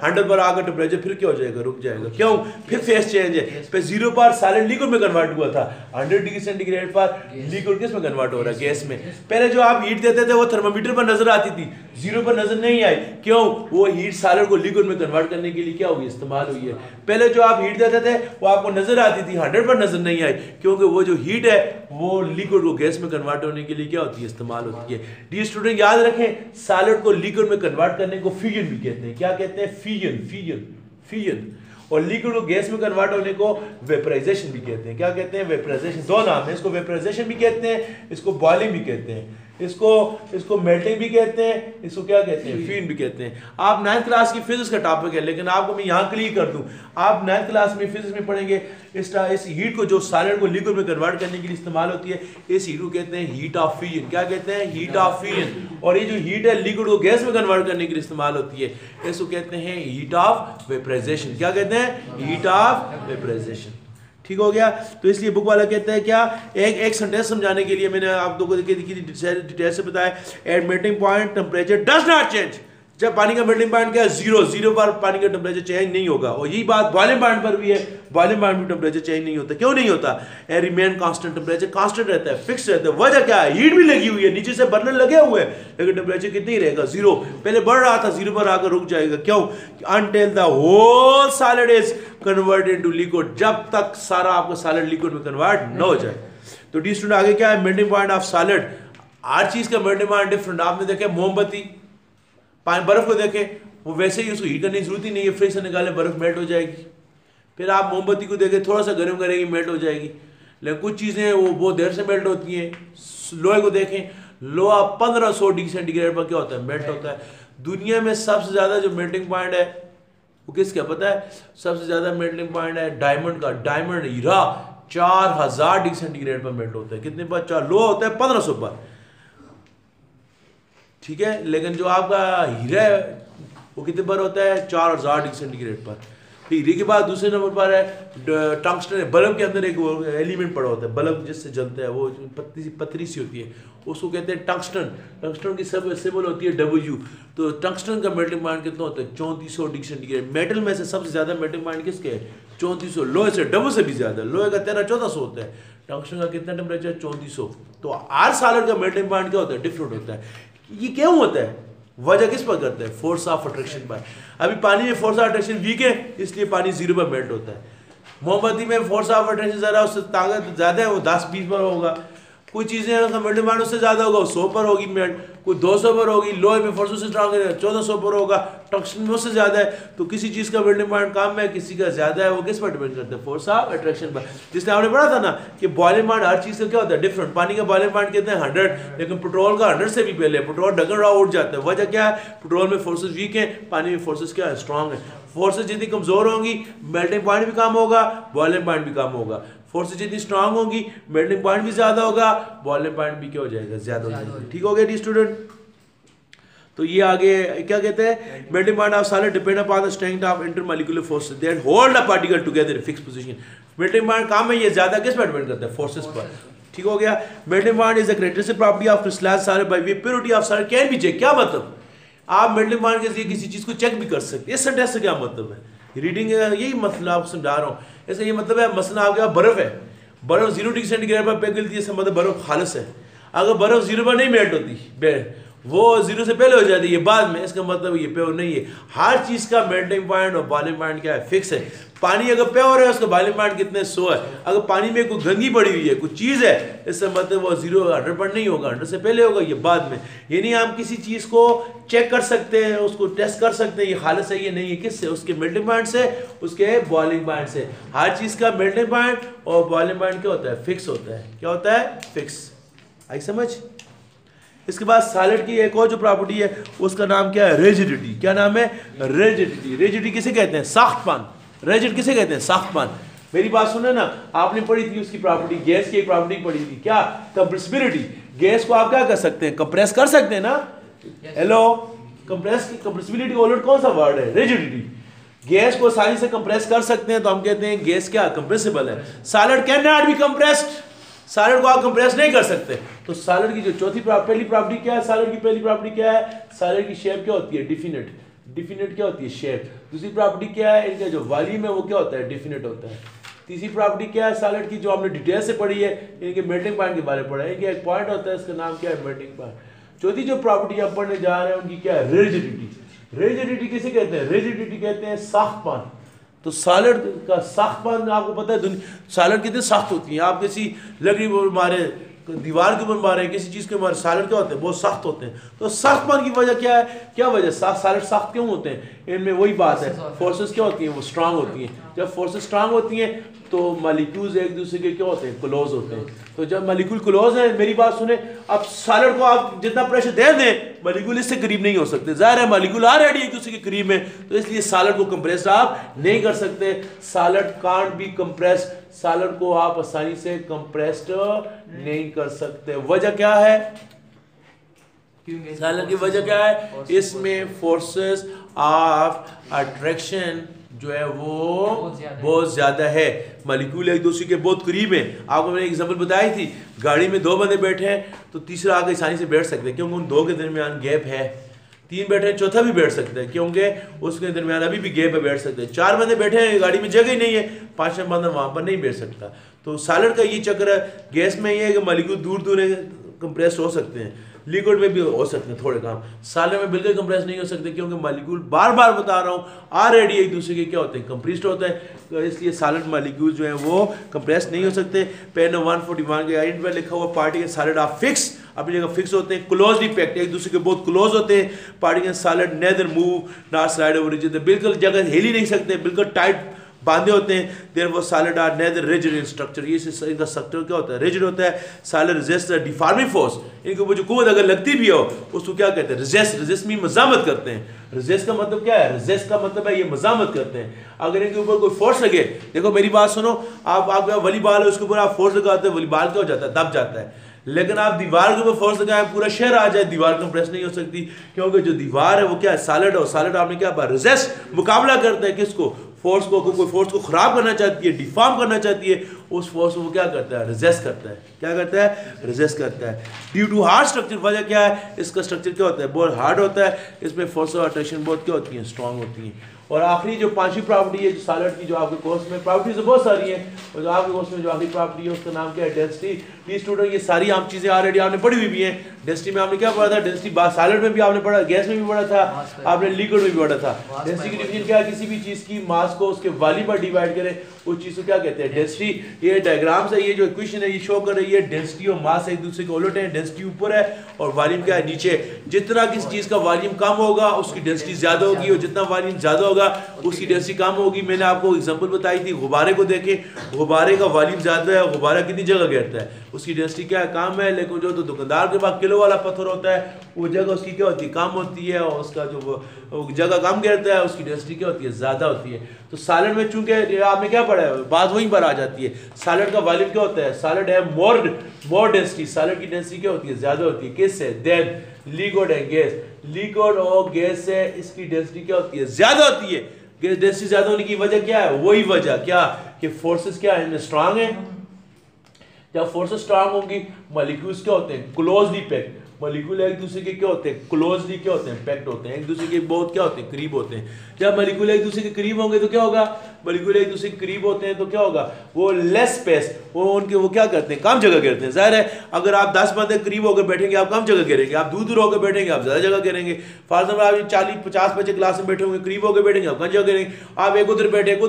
100 पर आकर टेम्परेचर फिर क्या हो जाएगा, रुक जाएगा। क्यों, फिर फेस चेंज है। पे 0 पर सॉलिड लिक्विड में कन्वर्ट हुआ था, 100 डिग्री सेंटीग्रेड पर लिक्विड किस में कन्वर्ट हो रहा है, गैस में। पहले जो आप हीट देते थे वो थर्मामीटर पर नजर आती थी, 0 पर नजर नहीं आई। क्यों, वो हीट सॉलिड को लिक्विड में कन्वर्ट करने के लिए क्या हुई, इस्तेमाल हुई है। पहले जो आप हीट देते थे वो आपको नजर आती थी, 100 पर नजर नहीं आई, क्योंकि वो जो हीट है वो लिक्विड को गैस में कन्वर्ट होने के लिए क्या होती है, इस्तेमाल होती है। डी स्टूडेंट याद रखें, सॉलिड को लिक्विड में कन्वर्ट करने को फ्यूजन भी कहते हैं। क्या कहते हैं, फ्यूजन। और लिक्विड को गैस में कन्वर्ट होने को वेपराइजेशन भी कहते हैं। क्या कहते हैं, वेपराइजेशन। दो नाम है, इसको वेपराइजेशन भी कहते हैं, इसको बॉइलिंग भी कहते हैं, इसको मेल्टिंग भी कहते हैं, इसको क्या कहते हैं, फ्यूजन भी कहते हैं। आप 9th क्लास की फिजिक्स का टॉपिक है, लेकिन आपको मैं यहाँ क्लियर कर दूं, आप 9th क्लास में फिजिक्स में पढ़ेंगे इस हीट को जो सॉलिड को लिक्विड में कन्वर्ट करने के लिए इस्तेमाल होती है, इस हीट को कहते हैं हीट ऑफ फ्यूजन। क्या कहते हैं, हीट ऑफ फ्यूजन। और ये जो हीट है लिक्विड को गैस में कन्वर्ट करने के लिए इस्तेमाल होती है, इसको कहते हैं हीट ऑफ वेपराइजेशन। क्या कहते हैं, हीट ऑफ वेपराइजेशन। ठीक हो गया। तो इसलिए बुक वाला कहता है क्या, एक सेंटेंस समझाने के लिए मैंने आप लोगों को डिटेल से बताया, at melting point temperature does not change. जब पानी का मेल्टिंग पॉइंट क्या है, 0 पर पानी का टेम्परेचर चेंज नहीं होगा। और यही बात बॉइलिंग पॉइंट पर भी है, बॉइलिंग पॉइंट में टेम्परेचर चेंज नहीं होता। क्यों नहीं होता, रिमेन कांस्टेंट, टेम्परेचर कांस्टेंट रहता है, फिक्स रहता है। वजह क्या है, हीट भी लगी हुई है, नीचे से बर्नर लगे हुए हैं, लेकिन टेम्परेचर कितना ही रहेगा, 0। पहले बढ़ रहा था, 0 पर आकर रुक जाएगा। क्यों, until the whole solid is converted to liquid, जब तक सारा आपका सॉलिड लिक्विड में कन्वर्ट न हो जाए। तो डी स्टूडेंट आगे क्या है, मेल्टिंग पॉइंट ऑफ सॉलिड। हर चीज का मेल्टिंग पॉइंट डिफरेंट। आपने देखे मोमबत्ती, बर्फ को देखें, वो वैसे ही उसको हीट करने की जरूरत ही नहीं है, फ्रिज से निकाले बर्फ मेल्ट हो जाएगी। फिर आप मोमबत्ती को देखें, थोड़ा सा गर्म करेंगे मेल्ट हो जाएगी। लेकिन कुछ चीज़ें वो बहुत देर से मेल्ट होती हैं। लोहे को देखें, लोहा 1500 डिग्री सेंटीग्रेड पर क्या होता है, मेल्ट होता है। दुनिया में सबसे ज़्यादा जो मेल्टिंग पॉइंट है वो किसका पता है, सबसे ज़्यादा मेल्टिंग पॉइंट है डायमंड का। डायमंड हीरा 4000 डिग्री सेंटीग्रेड पर मेल्ट होता है। कितने पर, 4। लोहा होता है 1500 पर, ठीक है। लेकिन जो आपका हीरा है वो कितने पर होता है, 4000 डिग्री सेंटीग्रेड पर। हीरे के बाद दूसरे नंबर पर है टंगस्टन। बल्ब के अंदर एक एलिमेंट पड़ा होता है, बल्ब जिससे जलता है, वो पतली सी होती है, उसको कहते हैं टंगस्टन। टंगस्टन की सिंबल होती है W। तो टंगस्टन का मेल्टिंग पॉइंट कितना होता है, 3400 डिग्री सेंटीग्रेड। मेटल में से सबसे ज्यादा मेल्टिंग पॉइंट किसके है, 3400। लोहे से डबल से भी ज्यादा, लोहे का 1300-1400 होता है, टंगस्टन का कितना टेम्परेचर, 3400। तो हर सॉलिड का मेल्टिंग पॉइंट क्या होता है, डिफरेंट होता है। ये क्यों होता है, वजह किस पर करते हैं, फोर्स ऑफ अट्रैक्शन पर। अभी पानी में फोर्स ऑफ अट्रैक्शन वीक है, इसलिए पानी 0 पर मेल्ट होता है। मोमबत्ती में फोर्स ऑफ अट्रैक्शन ज़्यादा, उससे ताकत ज़्यादा है, वो 10-20 पर होगा। कुछ चीज़ें का मेल्टिंग पॉइंट उससे ज़्यादा होगा, वो 100 पर होगी मेल्ट, कोई 200 पर होगी। लोहे में फोर्स उससे स्ट्रॉन्ग है, 1400 पर होगा। टंगस्टन में उससे ज़्यादा है। तो किसी चीज़ का मेल्टिंग पॉइंट कम है, किसी का ज़्यादा है, वो किस पर डिपेंड करता है, फोर्स ऑफ अट्रैक्शन पर। जिसने आपने पढ़ा था ना कि बॉइलिंग पॉइंट हर चीज़ का क्या होता है, डिफरेंट। पानी का बॉइलिंग पॉइंट कहते हैं 100, लेकिन पेट्रोल का 100 से भी पहले। पेट्रोल ढगन रहा उठ जाता है, वजह क्या है, पेट्रोल में फोर्सेस वीक है, पानी में फोर्सेस क्या है, स्ट्रॉन्ग है। फोर्सेस जितनी कमज़ोर होंगी, मेल्टिंग पॉइंट भी कम होगा, बॉइलिंग पॉइंट भी कम होगा। फोर्सेस जितनी स्ट्रांग होगी, मेल्टिंग पॉइंट भी ज्यादा होगा, बॉइलिंग पॉइंट भी क्या हो जाएगा, ज्यादा हो जाएगा। ठीक हो गया डी स्टूडेंट। तो ये आगे क्या कहते हैं, melting point of solid depend upon the strength of intermolecular forces that hold a particle together in fixed position. Melting point कम है, ये ज्यादा किस पर डिपेंड करता है, फोर्सेस पर। ठीक हो गया। Melting point is the characteristic property of crystallised solid by purity of solid can be check. क्या मतलब, आप मेल्टिंग पॉइंट के जरिए किसी चीज को चेक भी कर सकते हैं। इस सेंटेंस से क्या मतलब है, रीडिंग यही मतलब आपको समझा रहा हूँ। ऐसा ये मतलब है, मसलन आपके पास बर्फ है, बर्फ 0 डिग्री सेंटीग्रेड पर पिघलती है, इसका मतलब बर्फ खालिस है। अगर बर्फ 0 पर नहीं मेल्ट होती, वो जीरो से पहले हो जाती है, ये बाद में, इसका मतलब ये प्योर नहीं है। हर चीज़ का मेल्टिंग पॉइंट और बॉइलिंग पॉइंट क्या है, फिक्स है। पानी अगर प्योर है उसका बॉइलिंग पॉइंट कितने 100 है। अगर पानी में कोई गंदगी पड़ी हुई है, कुछ चीज़ है, इसका मतलब वो 100 नहीं होगा, 100 से पहले होगा, ये बाद में। ये नहीं हम किसी चीज़ को चेक कर सकते हैं, उसको टेस्ट कर सकते हैं, ये खालिस है ये नहीं है, किससे, उसके मेल्टिंग पॉइंट से, उसके बॉइलिंग पॉइंट से। हर चीज़ का मेल्टिंग पॉइंट और बॉइलिंग पॉइंट क्या होता है, फिक्स होता है। क्या होता है, फिक्स। आई समझ। इसके बाद सॉलिड की एक और जो प्रॉपर्टी है उसका नाम क्या है, रिजिडिटी। क्या नाम है, रिजिडिटी। रिजिडिटी किसे कहते हैं, सख्तपन। रिजिड किसे कहते हैं, सख्तपन। मेरी बात सुने ना, आपने पढ़ी थी उसकी प्रॉपर्टी, गैस की एक प्रॉपर्टी पढ़ी थी, क्या, कंप्रेसिबिलिटी। गैस को आप क्या कर सकते हैं, कंप्रेस कर सकते हैं ना। हेलो, कंप्रेसिबिलिटी का उलट कौन सा वर्ड है, रिजिडिटी। गैस को आसानी से कंप्रेस कर सकते हैं तो हम कहते हैं गैस क्या, कंप्रेसिबल है। Solid can not be compressed, solid को आप कंप्रेस नहीं कर सकते। तो सॉलिड की जो पहली प्रॉपर्टी क्या है, सॉलिड की पहली प्रॉपर्टी क्या है, सॉलिड की शेप क्या होती है, डिफिनिट। डिफिनिट क्या होती है, शेप। दूसरी प्रॉपर्टी क्या है, इनका जो वॉल्यूम है वो क्या होता है, डिफिनिट होता है। तीसरी प्रॉपर्टी क्या है सॉलिड की, जो हमने डिटेल से पढ़ी है, इनके मेल्टिंग पॉइंट के बारे में पढ़ा है। इनका एक पॉइंट होता है, इसका नाम क्या है, मेल्टिंग पॉइंट। चौथी जो प्रॉपर्टी हम पढ़ने जा रहे हैं उनकी क्या है, रिजिडिटी। रिजिडिटी किसे कहते हैं, रिजिडिटी कहते हैं सख्तपन। तो सॉलिड का सख्तपन आपको पता है, सॉलिड कितनी सख्त होती है। आप किसी लकड़ी पर मारे, दीवार के ऊपर मारे, किसी चीज़ के मारे, सॉलिड क्या होते हैं, बहुत सख्त होते हैं। तो सख्तपन की वजह क्या है, क्या वजह, सॉलिड सख्त क्यों होते हैं, इनमें वही बात है, फोर्सेस क्या होती हैं, वो स्ट्रांग होती हैं। जब फोर्सेस स्ट्रांग होती हैं तो मॉलिक्यूल्स एक दूसरे के क्या होते हैं, क्लोज होते हैं। तो जब मॉलिक्यूल क्लोज है, मेरी बात सुने, अब सॉलिड को आप जितना प्रेशर दे दें, मॉलिक्यूल इससे करीब नहीं हो सकते। जाहिर है मॉलिक्यूल ऑलरेडी एक दूसरे के करीब है, तो इसलिए सॉलिड को कंप्रेस आप नहीं कर सकते। Solid can't be compress, solid को आप आसानी से कंप्रेस्ड नहीं कर सकते। वजह क्या है, सॉलिड की वजह क्या है, इसमें फोर्सेस ऑफ अट्रैक्शन जो है वो बहुत ज्यादा है। मॉलिक्यूल एक दूसरे के बहुत करीब है। आपको मैंने एग्जांपल बताई थी, गाड़ी में 2 बंदे बैठे हैं तो तीसरा आगे आसानी से बैठ सकते हैं, क्योंकि उन 2 के दरमियान गैप है। 3 बैठे हैं, चौथा भी बैठ सकता है, क्योंकि उसके दरमियान अभी भी गैप है, बैठ सकते हैं। 4 बंदे बैठे हैं, गाड़ी में जगह ही नहीं है, 5वां बंदा वहां पर नहीं बैठ सकता। तो सॉलिड का ये चक्कर है। गैस में ये है कि मॉलिक्यूल दूर दूर कंप्रेस हो सकते हैं, लिक्विड में भी हो सकते हैं थोड़े काम, सॉलिड में बिल्कुल कंप्रेस नहीं हो सकते, क्योंकि मॉलिक्यूल बार बार बता रहा हूँ ऑलरेडी एक दूसरे के क्या होते हैं, कंप्रेस्ड होते हैं। तो इसलिए सॉलिड मॉलिक्यूल जो है वो कंप्रेस नहीं हो सकते। पेज नंबर 141 के एंड में लिखा हुआ पार्टिकल सॉलिड ऑफ फिक्स, अपनी जगह फिक्स होते हैं, क्लोजली पैक्ड, एक दूसरे के बहुत क्लोज होते हैं। Particle solid neither move not slide over each other, बिल्कुल जगह हिल ही नहीं सकते, बिल्कुल टाइट बांधे होते हैं। देयर वो solid are neither rigid in structure, ये इनका स्ट्रक्चर क्या होता है, रिजिड होता है। Solid resist the deforming force, इनके ऊपर जो कुव्वत अगर लगती भी हो उसको क्या कहते हैं, रेजिस्ट। रेजिस्ट में मजामत करते हैं। रेजिस्ट का मतलब क्या है, रेजिस्ट का मतलब है ये मजामत करते हैं। अगर इनके ऊपर कोई फोर्स लगे, देखो मेरी बात सुनो, आप वॉलीबॉल है उसके ऊपर आप फोर्स लगाते हैं, वॉलीबॉल क्या हो जाता है, दब जाता है। लेकिन आप दीवार के ऊपर फोर्स लगाए, पूरा शहर आ जाए, दीवार कंप्रेस नहीं हो सकती, क्योंकि जो दीवार है वो क्या है, सॉलिड है। और सॉलिड आपने क्या रेजिस्ट, मुकाबला करता है किसको, फोर्स को। कोई फोर्स को खराब करना चाहती है, डिफॉर्म करना चाहती है, उस फोर्स को क्या करता है, रेजिस्ट करता है। क्या करता है, रेजिस्ट करता है। ड्यू टू हार्ड स्ट्रक्चर, वजह क्या है, इसका स्ट्रक्चर क्या होता है, बहुत हार्ड होता है, इसमें फोर्स ऑफ अट्रैक्शन बहुत क्या होती है, स्ट्रांग होती है। और आखिरी जो 5वीं प्रॉपर्टी है जो सॉलिड की, जो आपके कोर्स में प्रॉपर्टीज बहुत सारी हैं, और जो आपके कोर्स में जो आखिरी प्रॉपर्टी है उसका नाम क्या है, डेंसिटी। प्लीज स्टूडेंट, ये सारी आम चीजें ऑलरेडी आपने पढ़ी हुई भी हैं। डेंसिटी में आपने क्या पढ़ा था, डेंसिटी सॉलिड में भी आपने पढ़ा, गैस में भी पढ़ा था, आपने लिक्विड में भी पढ़ा था। डेंसिटी की डिफिनेशन क्या है, किसी भी चीज की मास को उसके वॉल्यूम पर डिवाइड करें, उस चीज को क्या कहते हैं, डेंसिटी। ये डायग्राम से ये जो इक्वेशन है ये शो कर रही है, डेंसिटी और मास एक दूसरे के उलट है। डेंसिटी ऊपर है और वॉल्यूम क्या है, नीचे। जितना किसी चीज का वॉल्यूम कम होगा उसकी डेंसिटी ज्यादा होगी, और जितना वॉल्यूम ज्यादा होगा उसकी डेंसिटी कम होगी। मैंने आपको एग्जांपल बताई थी, गुब्बारे को देखें, गुब्बारे का वॉल्यूम ज्यादा है, गुब्बारा कितनी जगह घेरता है, उसकी डेंसिटी क्या है, कम है। लेकिन जो तो दुकानदार के पास किलो वाला पत्थर होता है वो जगह उसकी क्या होती है, कम होती है, और उसका जो जगह कम घेरता है उसकी डेंसिटी क्या होती है, ज्यादा होती है। तो सॉलिड में चूंकि आपने क्या पढ़ा है, बात वहीं पर आ जाती है। सॉलिड का वॉल्यूम क्या होता है, सॉलिड है मोर डेंसिटी, सॉलिड की डेंसिटी क्या होती है, ज्यादा होती है। किससे, than liquid and gas, liquid और गैस से इसकी डेंसिटी क्या होती है, ज्यादा होती है। गैस डेंसिटी ज्यादा होने की वजह क्या है, वही वजह क्या कि फोर्सेस क्या है, इनमें स्ट्रांग है। जब फोर्सेस स्ट्रांग होंगी, मॉलिक्यूल्स क्या होते हैं, क्लोजली पैक्ड। मॉलिक्यूल एक दूसरे के क्या होते हैं, क्लोजली क्या होते हैं, पैक्ड होते हैं, एक दूसरे के बहुत क्या होते हैं, करीब होते हैं। जब मॉलिक्यूल एक दूसरे के करीब होंगे तो क्या होगा, मॉलिक्यूल एक दूसरे के करीब होते हैं तो क्या होगा, वो लेस स्पेस, वो क्या करते हैं, कम जगह घेरते हैं। ज़ाहिर है अगर आप 10 बंदे करीब होकर बैठेंगे आप कम जगह घेरेंगे, आप दूर दूर होकर बैठेंगे आप ज़्यादा जगह घेरेंगे। फॉर एग्जाम्पल आप 40-50 बच्चे क्लास में बैठे होंगे, करीब होकर बैठेंगे आप कम जगह घेरेंगे। आप एक उधर बैठे एक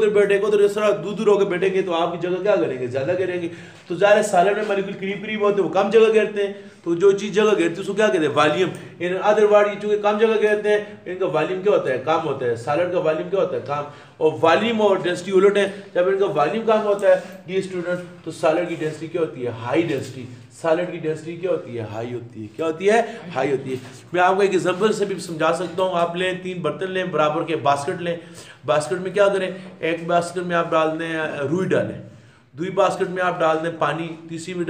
उधर इस तरह दूर दूर होकर बैठेंगे तो आपकी जगह क्या करेंगे, ज़्यादा घेरेंगे। तो ज़ाहिर है सॉलिड में मॉलिक्यूल करीब करीब होते हैं वो कम जगह घेरते हैं, तो जो चीज़ जगह घेरती है उसको क्या कहते हैं, वॉल्यूम। इन अदर वर्ड ये चूँकि कम जगह घेरते हैं इनका वॉल्यूम क्या होता है, कम होता है। सॉलिड का वॉल्यूम क्या होता है, कम। और वॉल्यूम और डेंसिटी उलट है, जब इनका वॉल्यूम कम होता है ये स्टूडेंट तो सॉलिड की डेंसिटी क्या होती है, हाई डेंसिटी। सॉलिड की डेंसिटी क्या होती है, हाई होती है। क्या होती है, हाई होती है। मैं आपको एक एग्जांपल से भी समझा सकता हूँ। आप लें 3 बर्तन लें, बराबर के बास्केट लें। बास्केट में क्या करें, एक बास्केट में आप डाल दें रुई डालें, दूसरी बास्केट में आप डाल दें पानी, तीसरी में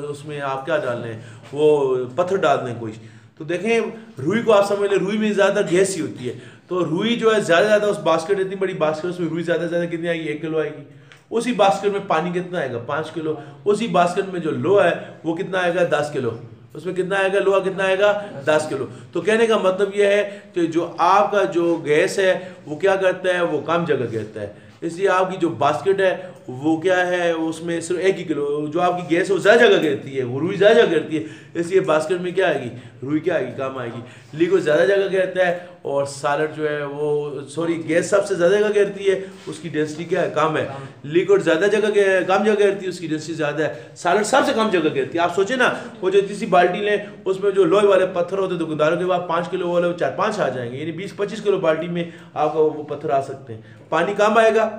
उसमें आप क्या डाल दें, वो पत्थर डाल दें कोई। तो देखें रुई को आप समझ लें, रुई में ज़्यादा गैस ही होती है, तो रुई जो है ज़्यादा उस बास्केट, इतनी बड़ी बास्केट उसमें रुई ज़्यादा कितनी आएगी, 1 किलो आएगी। उसी बास्केट में पानी कितना आएगा, 5 किलो। उसी बास्केट में जो लोहा है वो कितना आएगा, 10 किलो। उसमें कितना आएगा, लोहा कितना आएगा, 10 किलो। तो कहने का मतलब यह है कि जो आपका जो गैस है वो क्या करता है, वो कम जगह घेरता है। इसलिए आपकी जो बास्केट है वो क्या है, उसमें सिर्फ 1 ही किलो, जो आपकी गैस है वो ज़्यादा जगह घेरती है, वो रुई ज़्यादा जगह घेरती है। इसलिए बास्केट में क्या आएगी, रुई क्या आएगी, कम आएगी। लिक्विड ज़्यादा जगह घेरता है और सॉलिड जो है वो गैस सबसे ज़्यादा जगह घेरती है, उसकी डेंसिटी क्या है, कम है। लिक्विड ज़्यादा जगह कम जगह घेरती है, उसकी डेंसिटी ज़्यादा है। सॉलिड सबसे कम जगह घेरती है। आप सोचें ना, वो जो तीसरी बाल्टी लें उसमें जो लोहे वाले पत्थर होते हैं दुकानदारों के बाद 5 किलो वाले 4-5 आ जाएंगे, यानी 20-25 किलो बाल्टी में आपका वो पत्थर आ सकते हैं। पानी कम आएगा,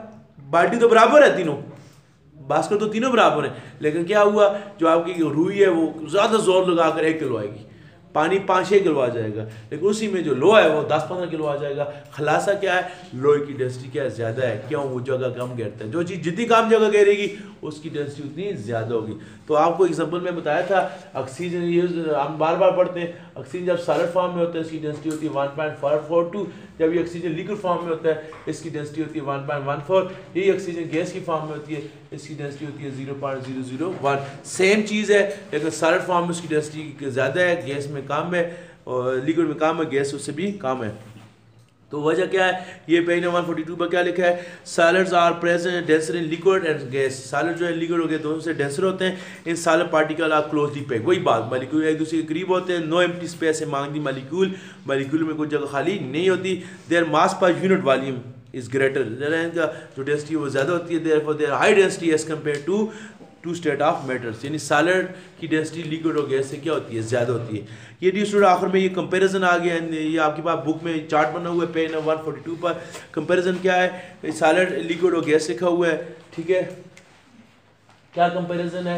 बाल्टी तो बराबर है, तीनों बास्केट तो तीनों बराबर है, लेकिन क्या हुआ, जो आपकी रुई है वो ज़्यादा जोर लगाकर 1 किलो आएगी, पानी 5-6 किलो आ जाएगा। लेकिन उसी में जो लोहा है वो 10-15 किलो आ जाएगा। खुलासा क्या है, लोहे की डेंसिटी क्या है, ज़्यादा है। क्यों, वो जगह कम घेरता है। जो चीज़ जितनी कम जगह घेरेगी उसकी डेंसिटी उतनी ज़्यादा होगी। तो आपको एग्जांपल में बताया था, ऑक्सीजन यूज हम बार बार पढ़ते हैं। ऑक्सीजन जब सॉलिड फॉर्म में होता है इसकी डेंसिटी होती है 1.442। जब ये ऑक्सीजन लिक्विड फॉर्म में होता है इसकी डेंसिटी होती है 1.14। यही ऑक्सीजन गैस की फॉर्म में होती है, इसकी डेंसिटी होती है 0.001। सेम चीज़ है, लेकिन सॉलिड फॉर्म में उसकी डेंसिटी ज़्यादा है, गैस में कम है, और लिक्विड में कम है, गैस उससे भी कम है। तो वजह क्या है, ये पेज 142 पर क्या लिखा है, solids are present denser in liquid and gas. Solid जो है लिक्विड हो गए दोनों से डेंसर होते हैं। In solid particle are closely packed. वही बात, मॉलिक्यूल एक दूसरे के करीब होते हैं। नो एम्प्टी स्पेस है मांग दी मॉलिक्यूल में कोई जगह खाली नहीं होती। Their mass per unit volume is greater, इनका जो डेंसिटी वो ज़्यादा होती है। Therefore their high density as compare to state of matters, यानी सॉलिड की डेंसिटी लिक्विड और गैस से क्या होती है, ज़्यादा होती है। ये डी स्टूडेंट आखिर में ये कंपैरिजन आ गया, ये आपके पास बुक में चार्ट बना हुआ है पेज नंबर 142 पर। कंपैरिजन क्या है, सॉलिड लिक्विड और गैस लिखा हुआ है, ठीक है। क्या कंपैरिजन है,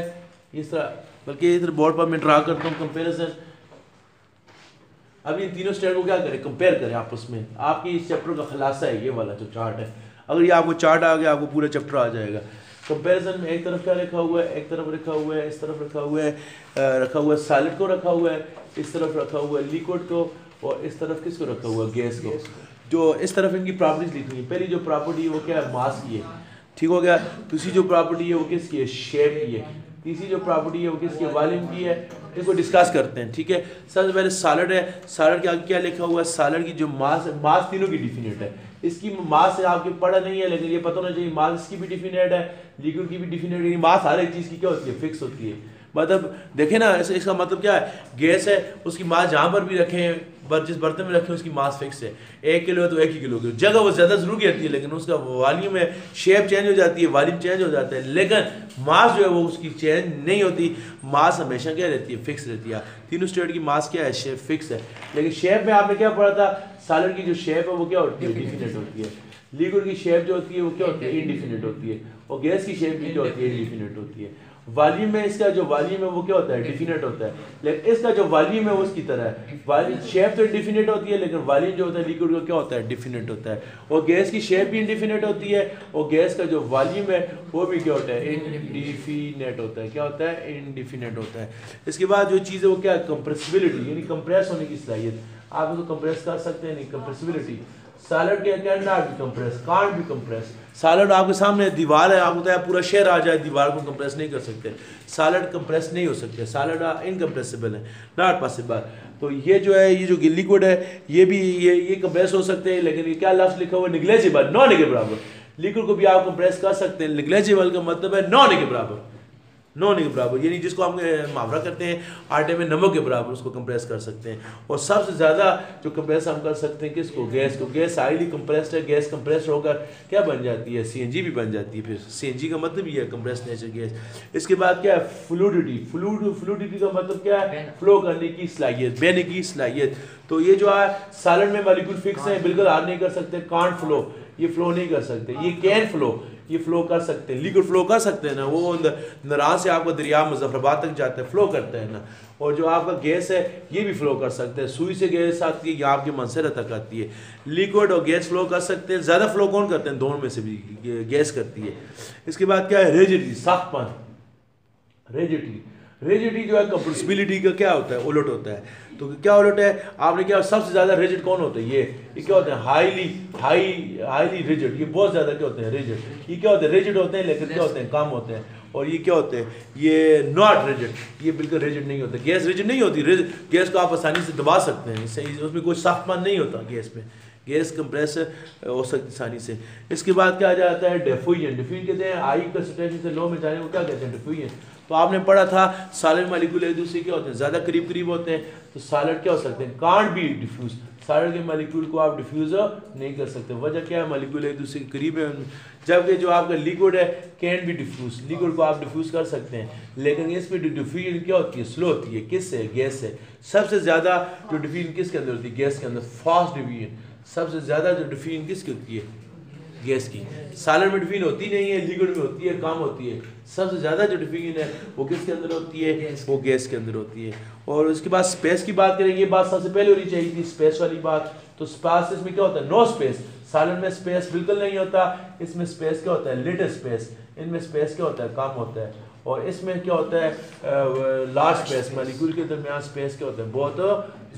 इस तरह, बल्कि इधर बोर्ड पर मैं ड्रा करता हूँ कंपैरिजन। अब इन तीनों स्टेट को क्या करें, कंपेयर करें आपस में। आपकी इस चैप्टर का खुलासा है ये वाला जो चार्ट है। अगर ये आपको चार्ट आ गया आपको पूरा चैप्टर आ जाएगा। कंपैरिजन में एक तरफ क्या लिखा हुआ है, एक तरफ रखा हुआ है, इस तरफ रखा हुआ है सॉलिड को रखा हुआ है, इस तरफ रखा हुआ है लिक्विड को, और इस तरफ किसको रखा हुआ है, गैस को। जो इस तरफ इनकी प्रॉपर्टीज लिखी है। पहली जो प्रॉपर्टी है वो क्या है, मास की है, ठीक हो गया। दूसरी जो प्रॉपर्टी है वो किसकी है, शेप की है। तीसरी जो प्रॉपर्टी है वो किसकी, वॉल्यूम की है। इसको डिस्कस करते हैं, ठीक है। सबसे पहले सॉलिड है, सॉलिड के आगे क्या लिखा हुआ है, सॉलिड की जो मास है, मास तीनों की डिफिनेट है। इसकी मास आपके पढ़ा नहीं है, लेकिन ये पता होना चाहिए मास इसकी भी डिफिनेट है, लिक्विड की भी डिफिनेट है। मास हर एक चीज़ की क्या होती है, फिक्स होती है। मतलब देखें ना, इसका मतलब क्या है, गैस है उसकी मास जहाँ पर भी रखें, जिस बर्तन में रखें उसकी मास फिक्स है। 1 किलो है तो 1 ही किलो की जगह वो ज़्यादा जरूर गिरती है, लेकिन उसका वॉल्यूम है, शेप चेंज हो जाती है, वॉल्यूम चेंज हो जाता है, लेकिन मास जो है वो उसकी चेंज नहीं होती। मास हमेशा क्या रहती है, फिक्स रहती है। तीनों स्टेट की मास क्या है, शेप फिक्स है। लेकिन शेप में आपने क्या पढ़ा था, सॉलिड की जो शेप है वो क्या होती है, डिफिनेट होती है। लिक्विड की शेप जो होती है वो क्या होती है, इनडिफिनिट होती है। और गैस की शेप भी क्या होती है, इनडिफिनिट होती है। वॉल्यूम में इसका जो वॉल्यूम है वो क्या होता है, डिफिनेट होता है, लेकिन इसका जो वॉल्यूम है वो उसकी तरह है। वॉल्यूम शेप तो इंडिफिनिट होती है, लेकिन वॉल्यूम जो होता है लिक्विड का क्या होता है, डिफिनेट होता है। और गैस की शेप भी इंडिफिनिट होती है, और गैस का जो वॉल्यूम है वो भी क्या होता है, इनडिफिनेट होता है। क्या होता है, इनडिफिनेट होता है। इसके बाद जो चीज़ है वो क्या है, कंप्रेसिबिलिटी, यानी कंप्रेस होने की सलाहियत। आप इसको कंप्रेस कर सकते हैं, नहीं, कंप्रेसिबिलिटी। सॉलिड के can not be compress, can't be compress. Solid आपके सामने दीवार है, आपको बताया पूरा शहर आ जाए, दीवार को कंप्रेस नहीं कर सकते। सॉलिड कंप्रेस नहीं हो सकते, सॉलिड इनकम्प्रेसिबल है, नॉट पॉसिबल। तो ये जो है, ये जो लिक्विड है ये भी ये कंप्रेस हो सकते हैं, लेकिन ये क्या लफ्ज़ लिखा हुआ है, निग्लेजिबल, नॉन के बराबर। लिक्विड को भी आप कंप्रेस कर सकते हैं, निग्लेजिबल का मतलब है नॉन के बराबर। 9 होने के बराबर, यानी जिसको हम मुहावरा करते हैं आटे में नमक के बराबर, उसको कंप्रेस कर सकते हैं। और सबसे ज़्यादा जो कंप्रेस हम कर सकते हैं किसको, गैस को। गैस हाईली कंप्रेस्ड है, गैस कंप्रेस होकर क्या बन जाती है, CNG भी बन जाती है। फिर CNG का मतलब ये है कंप्रेस नेचुरल गैस। इसके बाद क्या है, फ्लूडिटी। फ्लूडिटी का मतलब क्या है, फ्लो करने की सलाहियत, बहने की सलाहियत। तो ये जो है सॉलिड में मॉलिक्यूल फिक्स है, बिल्कुल हार नहीं कर सकते, कांट फ्लो, ये फ्लो नहीं कर सकते। ये कैन फ्लो, ये फ्लो कर सकते हैं, लिक्विड फ्लो कर सकते हैं ना, वो नाराज से आपका दरिया मुजफ्फराबाद तक जाता है, फ्लो करता है ना। और जो आपका गैस है ये भी फ्लो कर सकते हैं, सुई से गैस आती है या आपके मनसरा तक आती है। लिक्विड और गैस फ्लो कर सकते हैं, ज़्यादा फ्लो कौन करते हैं, दोनों में से भी गैस करती है। इसके बाद क्या है, रिजिडिटी, सख्तपन। रिजिडिटी जो है कंप्रेसिबिलिटी का क्या होता है, उलट होता है। तो क्या उलट है, आपने क्या, सबसे ज़्यादा रिजिड कौन होता है, ये क्या होते हैं, हाईली रिजिड, ये बहुत ज़्यादा क्या होते हैं, रिजिड। ये क्या होते हैं, रिजिड होते हैं लेकिन क्या होते हैं, कम होते हैं। और ये क्या होते हैं, ये नॉट रिजिड, ये बिल्कुल रिजिड नहीं होते। गैस रिजिड नहीं होती, गैस को आप आसानी से दबा सकते हैं, उसमें कोई सख्तपन नहीं होता गैस में, गैस कंप्रेस हो सकती आसानी से। इसके बाद क्या आ जाता है, डिफ्यूजन। डिफ्यूजन कहते हैं हाई कंसंट्रेशन से लो में जाने को क्या कहते हैं, डिफ्यूजन। तो आपने पढ़ा था सॉलिड मॉलिक्यूल एक दूसरे के होते हैं, ज़्यादा करीब करीब होते हैं, तो सॉलिड क्या हो सकते हैं, कांट बी डिफ्यूज। सॉलिड के मॉलिक्यूल को आप डिफ्यूज नहीं कर सकते, वजह क्या है, मॉलिक्यूल एक दूसरे के करीब है। जबकि जो आपका लिक्विड है कैन बी डिफ्यूज, लिक्विड को आप डिफ्यूज कर सकते हैं, लेकिन इसमें डिफ्यूजन क्या होती है, स्लो होती है। किससे, गैस से। सबसे ज़्यादा जो डिफ्यूजन किसके अंदर होती है, गैस के अंदर, फास्ट डिफ्यूजन। सबसे ज़्यादा जो डिफ्यूजन किसकी होती है, गैस की। सॉलिड में डिफ्यूजन होती नहीं है, लिक्विड में होती है, कम होती है। सबसे ज़्यादा जो डिफ्यूजन है वो किसके अंदर होती है, वो गैस के अंदर होती है। और उसके बाद स्पेस की बात करेंगे, ये बात सबसे पहले होनी चाहिए थी, स्पेस वाली बात। तो स्पेस इसमें क्या होता है, नो स्पेस। सॉलिड में स्पेस बिल्कुल नहीं होता, इसमें स्पेस क्या होता है, लिटिल स्पेस। इनमें स्पेस क्या होता है, कम होता है। और इसमें क्या होता है, लार्ज स्पेस, मॉलिक्यूल के दरमियान स्पेस क्या होता है, बहुत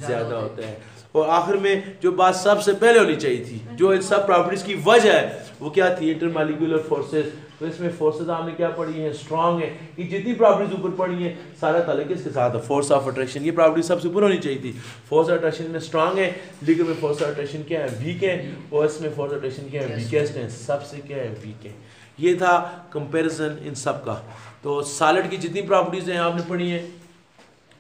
ज़्यादा होता है। और आखिर में जो बात सबसे पहले होनी चाहिए थी, जो इन सब प्रॉपर्टीज की वजह है, वो क्या थी, इंटरमॉलिक्यूलर फोर्सेस। तो इसमें फोर्सेस आपने क्या पढ़ी है, स्ट्रांग है। ये जितनी प्रॉपर्टीज ऊपर पढ़ी है सारा ताल्लुक किसके साथ है, फोर्स ऑफ अट्रैक्शन। ये प्रॉपर्टी सबसे ऊपर होनी चाहिए थी। फोर्स ऑफ अट्रैक्शन में स्ट्रांग है, लिक्विड में फोर्स ऑफ अट्रैक्शन क्या है, वीक है, और इसमें फोर्स ऑफ अट्रैक्शन क्या है, वीकेस्ट है, सबसे क्या है, वीक है। ये था कंपेरिजन इन सब का। तो सॉलिड की जितनी प्रॉपर्टीज हैं आपने पढ़ी है,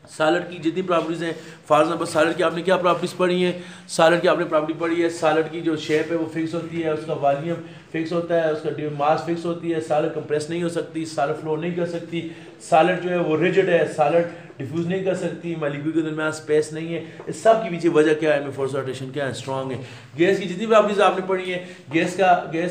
सॉलिड की जितनी प्रॉपर्टीज़ हैं, फॉर एग्जाम्पल सॉलिड की आपने क्या प्रॉपर्टीज़ पढ़ी हैं, सॉलिड की आपने प्रॉपर्टी पढ़ी है, सॉलिड की जो शेप है वो फिक्स होती है, उसका वॉल्यूम फिक्स होता है, उसका मास फिक्स होती है, सॉलिड कंप्रेस नहीं हो सकती, सॉलिड फ्लो नहीं कर सकती, सॉलिड जो है वो रिजिड है, सॉलिड डिफ्यूज नहीं कर सकती, मॉलिक्यूल के दरमियान स्पेस नहीं है। इस सब के पीछे वजह क्या है, फोर्स ऑफ रोटेशन क्या है, स्ट्रॉन्ग है। गैस की जितनी प्रॉपर्टीज आपने पढ़ी है, गैस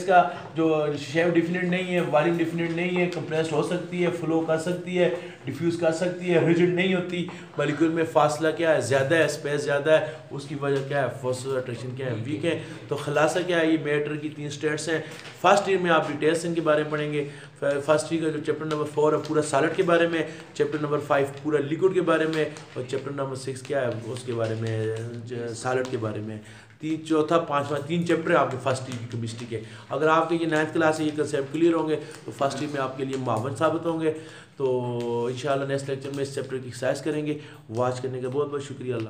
का जो शेप डिफिनेट नहीं है, वॉल्यूम डिफिनेट नहीं है, कंप्रेस्ड हो सकती है, फ्लो कर सकती है, डिफ्यूज कर सकती है, रिजिड नहीं होती, मॉलिक्यूल में फासला क्या है, ज़्यादा है, स्पेस ज़्यादा है, उसकी वजह क्या है, फोर्स ऑफ अट्रैक्शन क्या है, वीक है। तो खुलासा क्या है, ये मैटर की 3 स्टेट्स हैं। फर्स्ट ईयर में आप डिटेल्स इनके बारे में पढ़ेंगे। फर्स्ट ईयर का जो चैप्टर नंबर 4 है पूरा सॉलिड के बारे में, चैप्टर नंबर 5 पूरा लिक्विड के बारे में, और चैप्टर नंबर 6 क्या है उसके बारे में, सॉलिड के बारे में। चौथा पांचवा 3 चैप्टर है आपके फर्स्ट ईयर की केमिस्ट्री के। अगर आपके ये 9th क्लास है, ये कंसेप्ट क्लियर होंगे तो फर्स्ट ईयर में आपके लिए मुआवन साबित होंगे। तो इंशाल्लाह नेक्स्ट लेक्चर में इस चैप्टर की एक्सरसाइज करेंगे। वॉच करने का बहुत बहुत शुक्रिया। अल्लाह।